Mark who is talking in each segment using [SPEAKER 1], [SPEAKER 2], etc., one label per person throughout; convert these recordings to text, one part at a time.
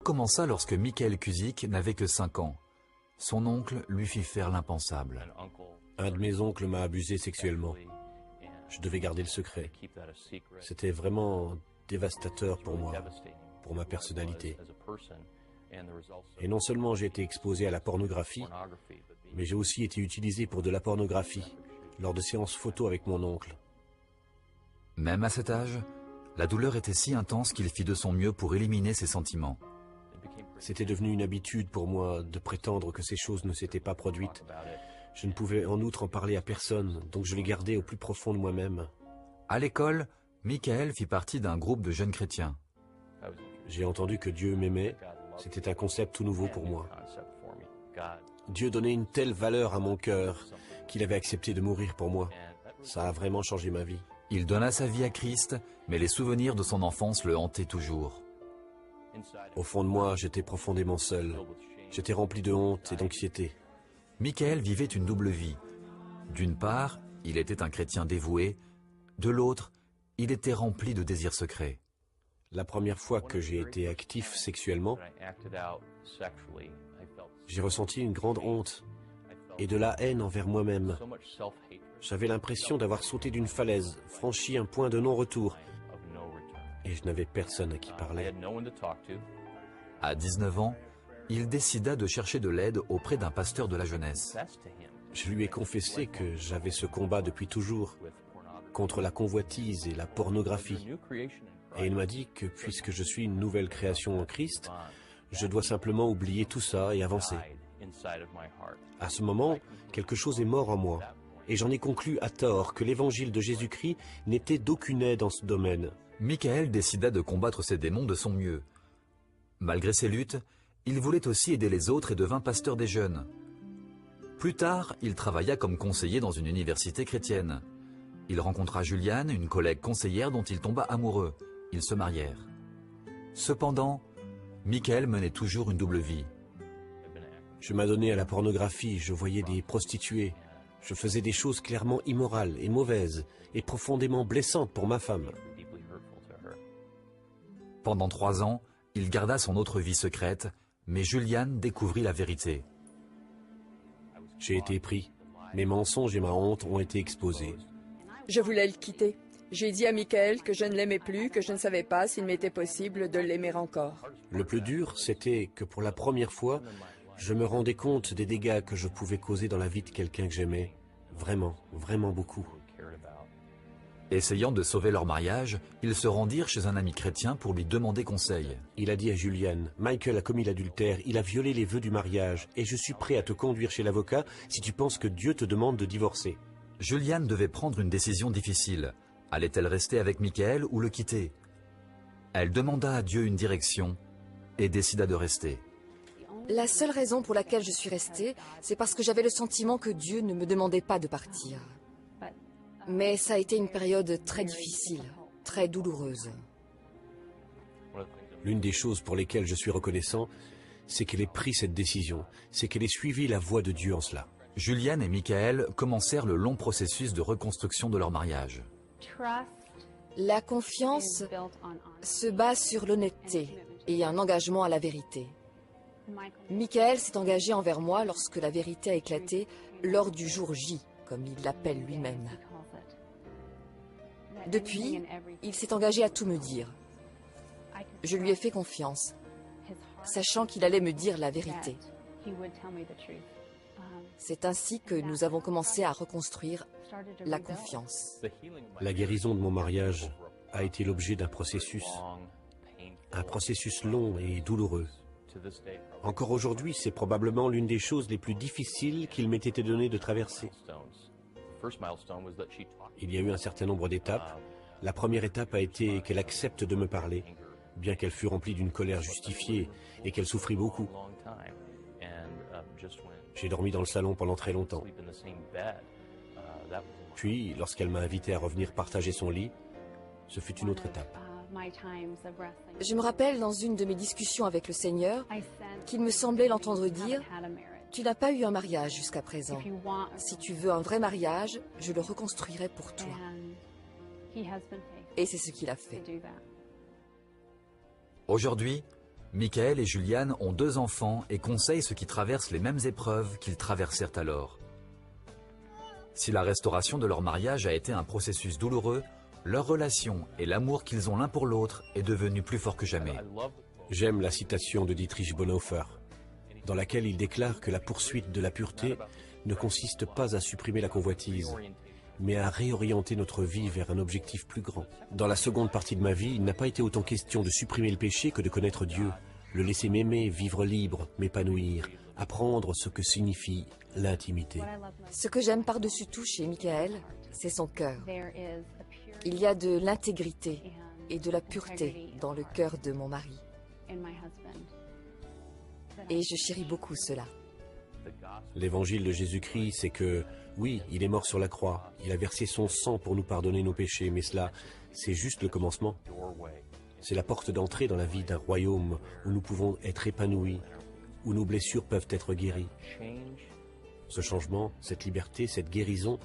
[SPEAKER 1] commença lorsque Michael Cusick n'avait que 5 ans. Son oncle lui fit faire l'impensable.
[SPEAKER 2] Un de mes oncles m'a abusé sexuellement. Je devais garder le secret. C'était vraiment dévastateur pour moi, pour ma personnalité. Et non seulement j'ai été exposé à la pornographie, mais j'ai aussi été utilisé pour de la pornographie, lors de séances photos avec mon oncle.
[SPEAKER 1] Même à cet âge, la douleur était si intense qu'il fit de son mieux pour éliminer ses sentiments.
[SPEAKER 2] C'était devenu une habitude pour moi de prétendre que ces choses ne s'étaient pas produites. Je ne pouvais en outre en parler à personne, donc je les gardais au plus profond de moi-même.
[SPEAKER 1] À l'école, Michael fit partie d'un groupe de jeunes chrétiens.
[SPEAKER 2] J'ai entendu que Dieu m'aimait, c'était un concept tout nouveau pour moi. Dieu donnait une telle valeur à mon cœur qu'il avait accepté de mourir pour moi. Ça a vraiment changé ma vie.
[SPEAKER 1] Il donna sa vie à Christ, mais les souvenirs de son enfance le hantaient toujours.
[SPEAKER 2] Au fond de moi, j'étais profondément seul. J'étais rempli de honte et d'anxiété.
[SPEAKER 1] Michael vivait une double vie. D'une part, il était un chrétien dévoué. De l'autre, il était rempli de désirs secrets.
[SPEAKER 2] La première fois que j'ai été actif sexuellement, j'ai ressenti une grande honte et de la haine envers moi-même. J'avais l'impression d'avoir sauté d'une falaise, franchi un point de non-retour, et je n'avais personne à qui parler.
[SPEAKER 1] À 19 ans, il décida de chercher de l'aide auprès d'un pasteur de la jeunesse.
[SPEAKER 2] Je lui ai confessé que j'avais ce combat depuis toujours, contre la convoitise et la pornographie. Et il m'a dit que puisque je suis une nouvelle création en Christ, je dois simplement oublier tout ça et avancer. À ce moment, quelque chose est mort en moi, et j'en ai conclu à tort que l'évangile de Jésus-Christ n'était d'aucune aide dans ce domaine.
[SPEAKER 1] Michael décida de combattre ses démons de son mieux. Malgré ses luttes, il voulait aussi aider les autres et devint pasteur des jeunes. Plus tard, il travailla comme conseiller dans une université chrétienne. Il rencontra Juliane, une collègue conseillère dont il tomba amoureux. Ils se marièrent. Cependant, Michael menait toujours une double vie.
[SPEAKER 2] Je m'adonnais à la pornographie, je voyais des prostituées. Je faisais des choses clairement immorales et mauvaises et profondément blessantes pour ma femme.
[SPEAKER 1] Pendant 3 ans, il garda son autre vie secrète, mais Juliane découvrit la vérité.
[SPEAKER 2] J'ai été pris. Mes mensonges et ma honte ont été exposés.
[SPEAKER 3] Je voulais le quitter. J'ai dit à Michael que je ne l'aimais plus, que je ne savais pas s'il m'était possible de l'aimer encore.
[SPEAKER 2] Le plus dur, c'était que pour la première fois, je me rendais compte des dégâts que je pouvais causer dans la vie de quelqu'un que j'aimais. Vraiment, vraiment beaucoup.
[SPEAKER 1] Essayant de sauver leur mariage, ils se rendirent chez un ami chrétien pour lui demander conseil.
[SPEAKER 2] Il a dit à Juliane, « Michael a commis l'adultère, il a violé les vœux du mariage, et je suis prêt à te conduire chez l'avocat si tu penses que Dieu te demande de divorcer. »
[SPEAKER 1] Juliane devait prendre une décision difficile. Allait-elle rester avec Michael ou le quitter? Elle demanda à Dieu une direction et décida de rester.
[SPEAKER 4] La seule raison pour laquelle je suis restée, c'est parce que j'avais le sentiment que Dieu ne me demandait pas de partir. Mais ça a été une période très difficile, très douloureuse.
[SPEAKER 2] L'une des choses pour lesquelles je suis reconnaissant, c'est qu'elle ait pris cette décision, c'est qu'elle ait suivi la voie de Dieu en cela.
[SPEAKER 1] Juliane et Michael commencèrent le long processus de reconstruction de leur mariage.
[SPEAKER 4] La confiance se base sur l'honnêteté et un engagement à la vérité. Michael s'est engagé envers moi lorsque la vérité a éclaté lors du jour J, comme il l'appelle lui-même. Depuis, il s'est engagé à tout me dire. Je lui ai fait confiance, sachant qu'il allait me dire la vérité. C'est ainsi que nous avons commencé à reconstruire la confiance.
[SPEAKER 2] La guérison de mon mariage a été l'objet d'un processus long et douloureux. Encore aujourd'hui, c'est probablement l'une des choses les plus difficiles qu'il m'ait été donné de traverser. Il y a eu un certain nombre d'étapes. La première étape a été qu'elle accepte de me parler, bien qu'elle fût remplie d'une colère justifiée et qu'elle souffrit beaucoup. J'ai dormi dans le salon pendant très longtemps. Puis, lorsqu'elle m'a invité à revenir partager son lit, ce fut une autre étape.
[SPEAKER 4] Je me rappelle dans une de mes discussions avec le Seigneur qu'il me semblait l'entendre dire « Tu n'as pas eu un mariage jusqu'à présent. Si tu veux un vrai mariage, je le reconstruirai pour toi. » Et c'est ce qu'il a fait.
[SPEAKER 1] Aujourd'hui, Michael et Juliane ont 2 enfants et conseillent ceux qui traversent les mêmes épreuves qu'ils traversèrent alors. Si la restauration de leur mariage a été un processus douloureux, leur relation et l'amour qu'ils ont l'un pour l'autre est devenu plus fort que jamais.
[SPEAKER 2] J'aime la citation de Dietrich Bonhoeffer, dans laquelle il déclare que la poursuite de la pureté ne consiste pas à supprimer la convoitise, mais à réorienter notre vie vers un objectif plus grand. Dans la seconde partie de ma vie, il n'a pas été autant question de supprimer le péché que de connaître Dieu, le laisser m'aimer, vivre libre, m'épanouir, apprendre ce que signifie l'intimité.
[SPEAKER 4] Ce que j'aime par-dessus tout chez Michael, c'est son cœur. Il y a de l'intégrité et de la pureté dans le cœur de mon mari. Et je chéris beaucoup cela.
[SPEAKER 2] L'évangile de Jésus-Christ, c'est que, oui, il est mort sur la croix, il a versé son sang pour nous pardonner nos péchés, mais cela, c'est juste le commencement. C'est la porte d'entrée dans la vie d'un royaume où nous pouvons être épanouis, où nos blessures peuvent être guéries. Ce changement, cette liberté, cette guérison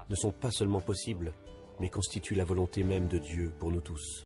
[SPEAKER 2] ne sont pas seulement possibles, mais constituent la volonté même de Dieu pour nous tous.